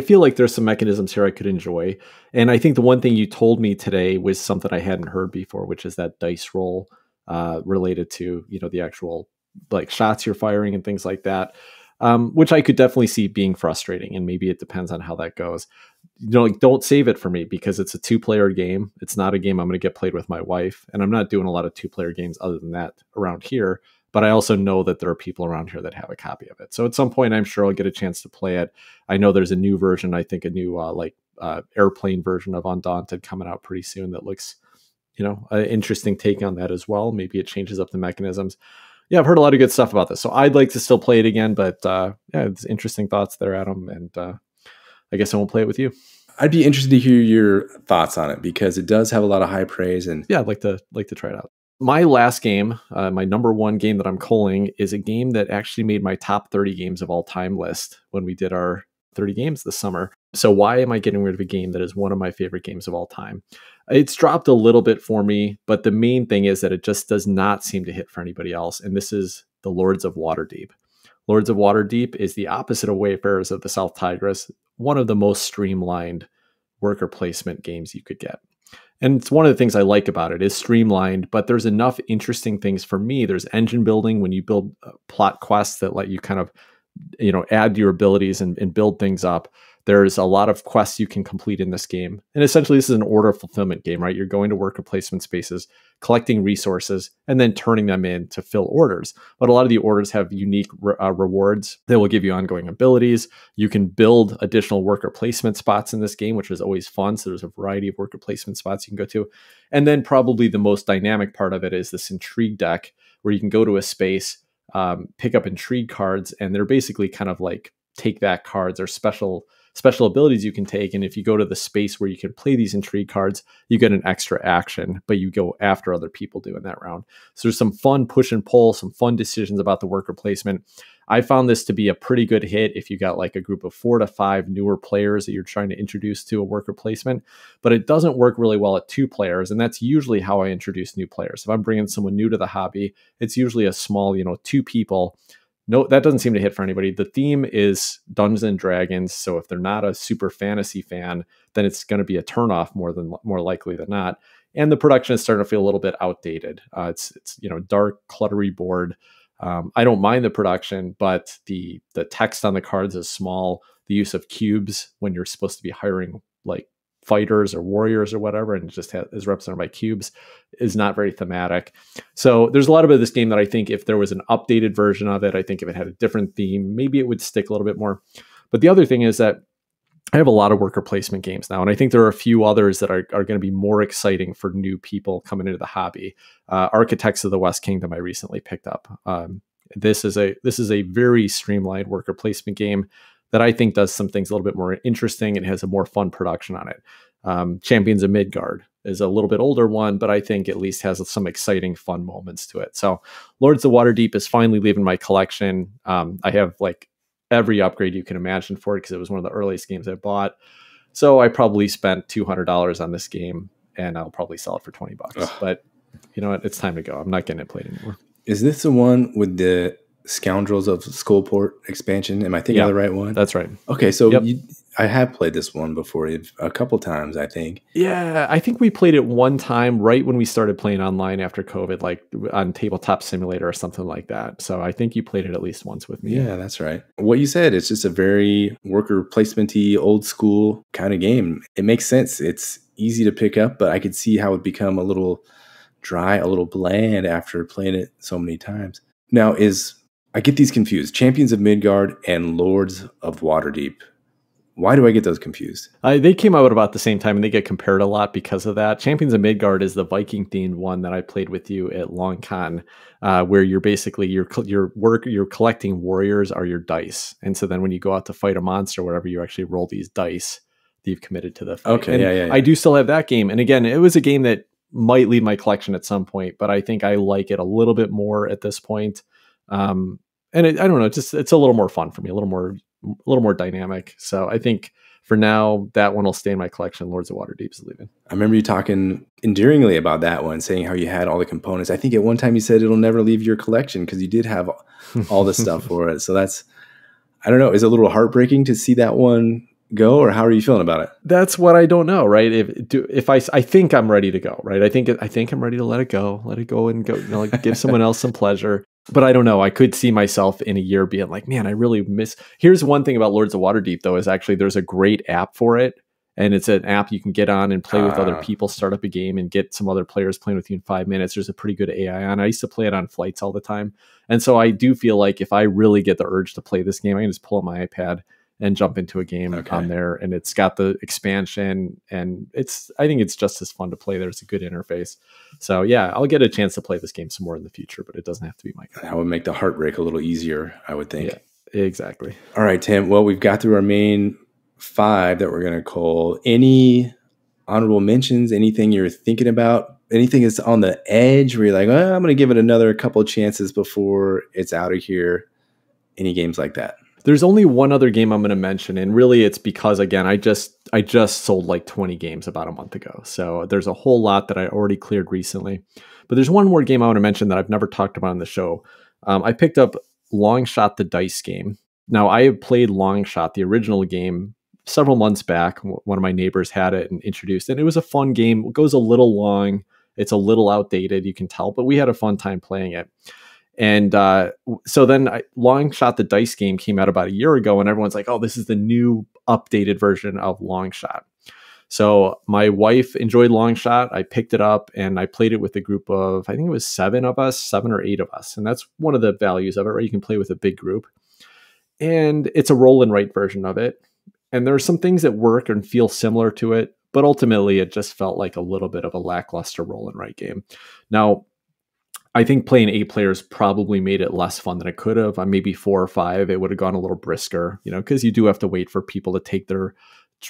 feel like there's some mechanisms here I could enjoy. And I think the one thing you told me today was something I hadn't heard before, which is that dice roll related to, the actual like shots you're firing and things like that, which I could definitely see being frustrating. And maybe it depends on how that goes. Don't save it for me because it's a 2-player game. It's not a game I'm going to get played with my wife. And I'm not doing a lot of 2-player games other than that around here. But I also know that there are people around here that have a copy of it. So at some point, I'm sure I'll get a chance to play it. I know there's a new version, I think a new airplane version of Undaunted coming out pretty soon that looks, an interesting take on that as well. Maybe it changes up the mechanisms. Yeah, I've heard a lot of good stuff about this. So I'd like to still play it again. But it's interesting thoughts there, Adam. And I guess I won't play it with you. I'd be interested to hear your thoughts on it because it does have a lot of high praise. And yeah, I'd like to try it out. My last game, my number one game that I'm culling, is a game that actually made my top 30 games of all time list when we did our 30 games this summer. So why am I getting rid of a game that is one of my favorite games of all time? It's dropped a little bit for me, but the main thing is that it just does not seem to hit for anybody else. And this is the Lords of Waterdeep. Lords of Waterdeep is the opposite of Wayfarers of the South Tigris, one of the most streamlined worker placement games you could get. And it's one of the things I like about it is streamlined, but there's enough interesting things for me. There's engine building when you build plot quests that let you kind of, add your abilities and build things up. There's a lot of quests you can complete in this game. And essentially, this is an order fulfillment game, right? You're going to worker placement spaces, collecting resources, and then turning them in to fill orders. But a lot of the orders have unique rewards that will give you ongoing abilities. You can build additional worker placement spots in this game, which is always fun. So there's a variety of worker placement spots you can go to. And then probably the most dynamic part of it is this intrigue deck where you can go to a space, pick up intrigue cards, and they're basically kind of like take that cards or special abilities you can take. And if you go to the space where you can play these intrigue cards, you get an extra action, but you go after other people doing that round. So there's some fun push and pull, some fun decisions about the worker placement. I found this to be a pretty good hit if you got like a group of 4 to 5 newer players that you're trying to introduce to a worker placement, but it doesn't work really well at 2 players. And that's usually how I introduce new players. If I'm bringing someone new to the hobby, it's usually a small, 2 people. No, that doesn't seem to hit for anybody. The theme is Dungeons and Dragons. So if they're not a super fantasy fan, then it's going to be a turnoff more likely than not. And the production is starting to feel a little bit outdated. It's dark, cluttery board. I don't mind the production, but the text on the cards is small. The use of cubes when you're supposed to be hiring like fighters or warriors or whatever, and it just is represented by cubes, is not very thematic. So there's a lot of this game that I think if there was an updated version of it, I think if it had a different theme, maybe it would stick a little bit more. But the other thing is that I have a lot of worker placement games now, and I think there are a few others that are going to be more exciting for new people coming into the hobby. Architects of the West Kingdom I recently picked up. This is a very streamlined worker placement game that I think does some things a little bit more interesting and has a more fun production on it. Champions of Midgard is a little bit older one, but I think at least has some exciting, fun moments to it. So Lords of Waterdeep is finally leaving my collection. I have like every upgrade you can imagine for it because it was one of the earliest games I bought. So I probably spent $200 on this game, and I'll probably sell it for $20. Ugh. But you know what? It's time to go. I'm not getting it played anymore. Is this the one with the Scoundrels of Skullport expansion? Am I thinking of the right one? That's right. Okay, so I have played this one before a couple times, I think. Yeah, I think we played it one time right when we started playing online after COVID, like on Tabletop Simulator or something like that. So I think you played it at least once with me. Yeah, that's right. What you said, it's just a very worker placement-y, old school kind of game. It makes sense. It's easy to pick up, but I could see how it become a little dry, a little bland after playing it so many times. Now, I get these confused. Champions of Midgard and Lords of Waterdeep. Why do I get those confused? They came out about the same time, and they get compared a lot because of that. Champions of Midgard is the Viking-themed one that I played with you at Long Con, where you're basically you're collecting warriors are your dice, and so then when you go out to fight a monster or whatever, you actually roll these dice that you've committed to the fight. Okay, yeah. I do still have that game, and again, it was a game that might leave my collection at some point, but I think I like it a little bit more at this point. And I don't know, it's a little more fun for me, a little more dynamic. So I think for now, that one will stay in my collection. Lords of Waterdeep is leaving. I remember you talking endearingly about that one, saying how you had all the components. I think at one time you said it'll never leave your collection because you did have all the stuff for it. So I don't know, is it a little heartbreaking to see that one go, or how are you feeling about it? That's what I don't know, right? If I think I'm ready to go, right? I think I'm ready to let it go and go, like give someone else some pleasure. But I don't know. I could see myself in a year being like, man, I really miss. Here's one thing about Lords of Waterdeep, though, is actually there's a great app for it. And it's an app you can get on and play with other people, start up a game and get some other players playing with you in 5 minutes. There's a pretty good AI on. I used to play it on flights all the time. And so I do feel like if I really get the urge to play this game, I can just pull up my iPad and jump into a game on there. And it's got the expansion, and I think it's just as fun to play. There's a good interface. So yeah, I'll get a chance to play this game some more in the future, but it doesn't have to be my game. That would make the heartbreak a little easier, I would think. Yeah, exactly. All right, Tim. Well, we've got through our main 5 that we're going to call. Any honorable mentions? Anything you're thinking about? Anything that's on the edge where you're like, oh, I'm going to give it another couple of chances before it's out of here? Any games like that? There's only one other game I'm going to mention, and really it's because, again, I just sold like 20 games about a month ago. So there's a whole lot that I already cleared recently. But there's one more game I want to mention that I've never talked about on the show. I picked up Long Shot, the dice game. Now, I have played Long Shot, the original game, several months back. One of my neighbors had it and introduced it. It was a fun game. It goes a little long. It's a little outdated, you can tell, but we had a fun time playing it. And so then Long Shot, the dice game, came out about a year ago, and everyone's like, oh, this is the new updated version of Long Shot. So my wife enjoyed Long Shot. I picked it up and I played it with a group of, I think it was 7 or 8 of us. And that's one of the values of it, right? You can play with a big group. And it's a roll and write version of it. And there are some things that work and feel similar to it, but ultimately it just felt like a little bit of a lackluster roll and write game. Now, I think playing 8 players probably made it less fun than it could have. On maybe 4 or 5, it would have gone a little brisker, because you do have to wait for people to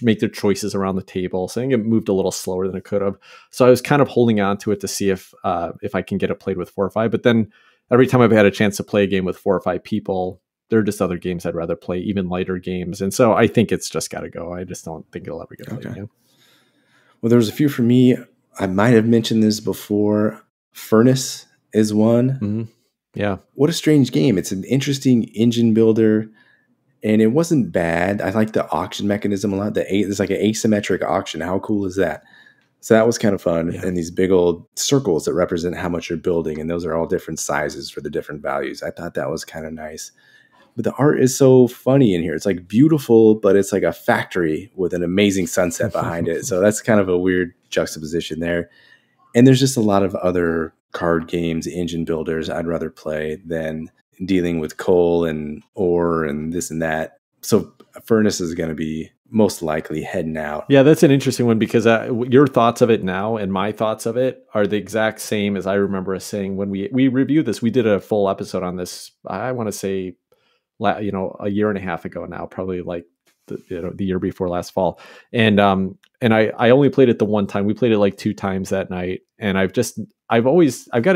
make their choices around the table. So I think it moved a little slower than it could have. So I was kind of holding on to it to see if I can get it played with 4 or 5. But then every time I've had a chance to play a game with 4 or 5 people, there are just other games I'd rather play, even lighter games. And so I think it's just got to go. I just don't think it'll ever get played again. Well, there was a few for me. I might have mentioned this before. Furnace is one. Mm-hmm. Yeah. What a strange game. It's an interesting engine builder, and it wasn't bad. I like the auction mechanism a lot. It's like an asymmetric auction. How cool is that? So that was kind of fun. Yeah. And these big old circles that represent how much you're building, and those are all different sizes for the different values. I thought that was kind of nice. But the art is so funny in here. It's like beautiful, but it's like a factory with an amazing sunset behind it. So that's kind of a weird juxtaposition there. And there's just a lot of other card games, engine builders I'd rather play than dealing with coal and ore and this and that. So Furnace is going to be most likely heading out. Yeah, that's an interesting one because your thoughts of it now and my thoughts of it are the exact same as I remember us saying when we reviewed this. We did a full episode on this, I want to say, a year and a half ago now, probably like the year before last fall. And I only played it the one time. We played it like 2 times that night. And I've got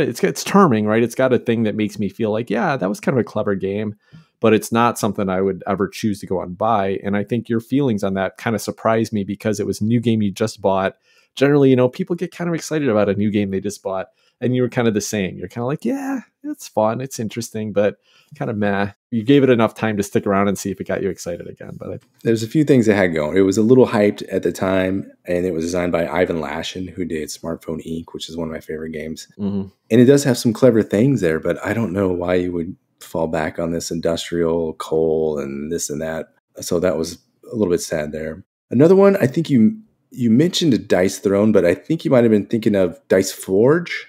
it. It's charming, right? It's got a thing that makes me feel like, yeah, that was kind of a clever game, but it's not something I would ever choose to go out and buy. And I think your feelings on that kind of surprised me because it was a new game you just bought. Generally, people get kind of excited about a new game they just bought. And you were kind of the same. You're kind of like, yeah, it's fun. It's interesting, but kind of meh. You gave it enough time to stick around and see if it got you excited again. But there's a few things it had going. It was a little hyped at the time, and it was designed by Ivan Lashin, who did Smartphone Inc., which is one of my favorite games. Mm-hmm. And it does have some clever things there, but I don't know why you would fall back on this industrial coal and this and that. So that was a little bit sad there. Another one, I think you mentioned a Dice Throne, but I think you might have been thinking of Dice Forge.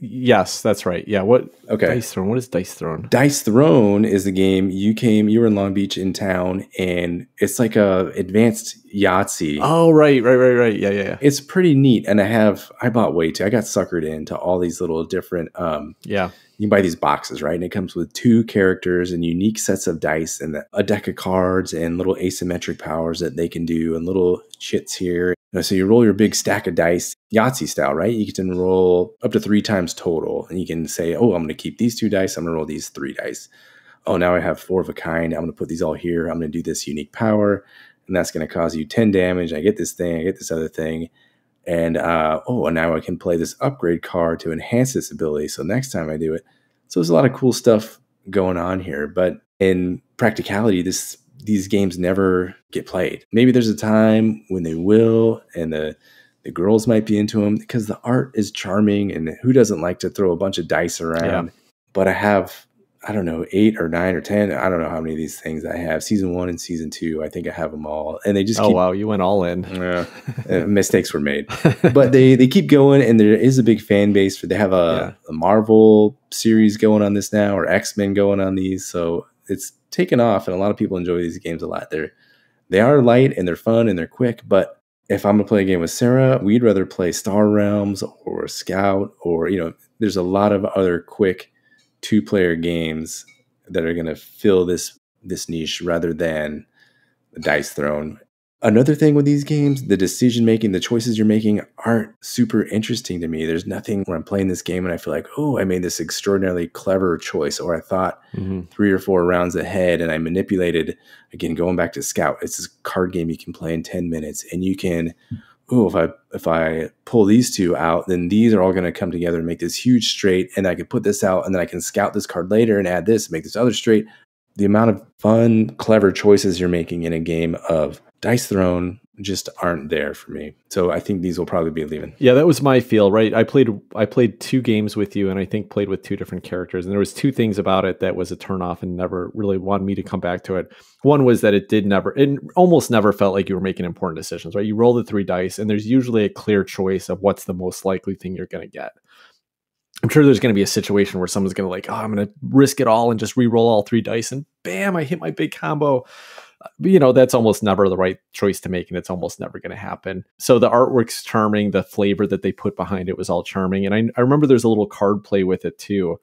Yes, that's right. Yeah. What? Okay. Dice Throne. What is Dice Throne? Dice Throne is the game you were in Long Beach in town, and it's like a advanced Yahtzee. Oh, right. Yeah. It's pretty neat, and I bought way too. I got suckered into all these little different. You can buy these boxes, right? And it comes with 2 characters and unique sets of dice and a deck of cards and little asymmetric powers that they can do and little chits here. So you roll your big stack of dice, Yahtzee style, right? You can roll up to 3 times total. And you can say, oh, I'm going to keep these 2 dice. I'm going to roll these 3 dice. Oh, now I have 4 of a kind. I'm going to put these all here. I'm going to do this unique power. And that's going to cause you 10 damage. I get this thing. I get this other thing. And and now I can play this upgrade card to enhance this ability. So next time I do it. So there's a lot of cool stuff going on here. But in practicality, these games never get played. Maybe there's a time when they will, and the girls might be into them because the art is charming. And who doesn't like to throw a bunch of dice around? Yeah. But I have, 8 or 9 or 10. I don't know how many of these things I have. Season 1 and Season 2, I think I have them all. And they just wow, you went all in. Mistakes were made. But they keep going, and there is a big fan base. They have a Marvel series going on this now, or X-Men going on these. So it's taken off, and a lot of people enjoy these games a lot. They are light, and they're fun, and they're quick. But if I'm going to play a game with Sarah, we'd rather play Star Realms or Scout, or, there's a lot of other quick 2-player games that are going to fill this niche rather than dice thrown. Another thing with these games, the decision making, the choices you're making aren't super interesting to me. There's nothing when I'm playing this game and I feel like, oh, I made this extraordinarily clever choice, or I thought 3 or 4 rounds ahead and I manipulated. Again, going back to Scout, it's this card game you can play in 10 minutes, and you can, if I pull these 2 out, then these are all going to come together and make this huge straight, and I can put this out, and then I can scout this card later and add this, make this other straight. The amount of fun, clever choices you're making in a game of dice thrown just aren't there for me. So I think these will probably be leaving. Yeah, that was my feel, right? I played 2 games with you, and I think played with 2 different characters. And there was 2 things about it that was a turnoff and never really wanted me to come back to it. One was that it almost never felt like you were making important decisions, right? You roll the 3 dice, and there's usually a clear choice of what's the most likely thing you're going to get. I'm sure there's going to be a situation where someone's going to like, oh, I'm going to risk it all and just re-roll all 3 dice, and bam, I hit my big combo. But, that's almost never the right choice to make, and it's almost never going to happen. So the artwork's charming. The flavor that they put behind it was all charming. And I remember there's a little card play with it too.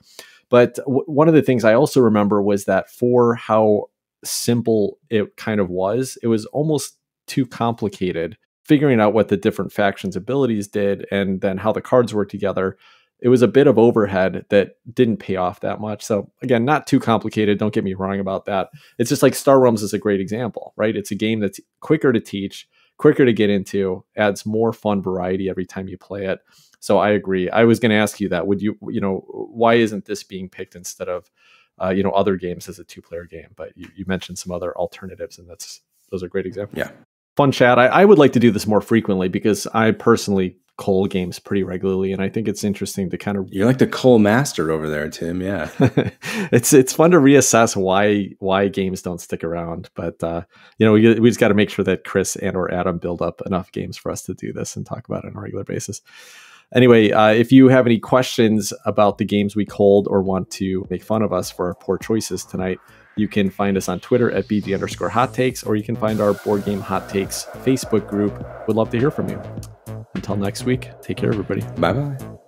But one of the things I also remember was that for how simple it kind of was, it was almost too complicated. Figuring out what the different factions' abilities did and then how the cards work together, it was a bit of overhead that didn't pay off that much. So again, not too complicated. Don't get me wrong about that. It's just like Star Realms is a great example, right? It's a game that's quicker to teach, quicker to get into, adds more fun variety every time you play it. So I agree. I was going to ask you that. Would you why isn't this being picked instead of, other games as a 2-player game? But you mentioned some other alternatives, and those are great examples. Yeah. Fun chat. I would like to do this more frequently because I personally cull games pretty regularly, and I think it's interesting to kind of... You're like the cull master over there, Tim. Yeah. It's fun to reassess why games don't stick around, but we just got to make sure that Chris and or Adam build up enough games for us to do this and talk about it on a regular basis. Anyway, if you have any questions about the games we culled or want to make fun of us for our poor choices tonight, you can find us on Twitter at BG_hot takes, or you can find our Board Game Hot Takes Facebook group. Would love to hear from you. Until next week, take care, everybody. Bye-bye.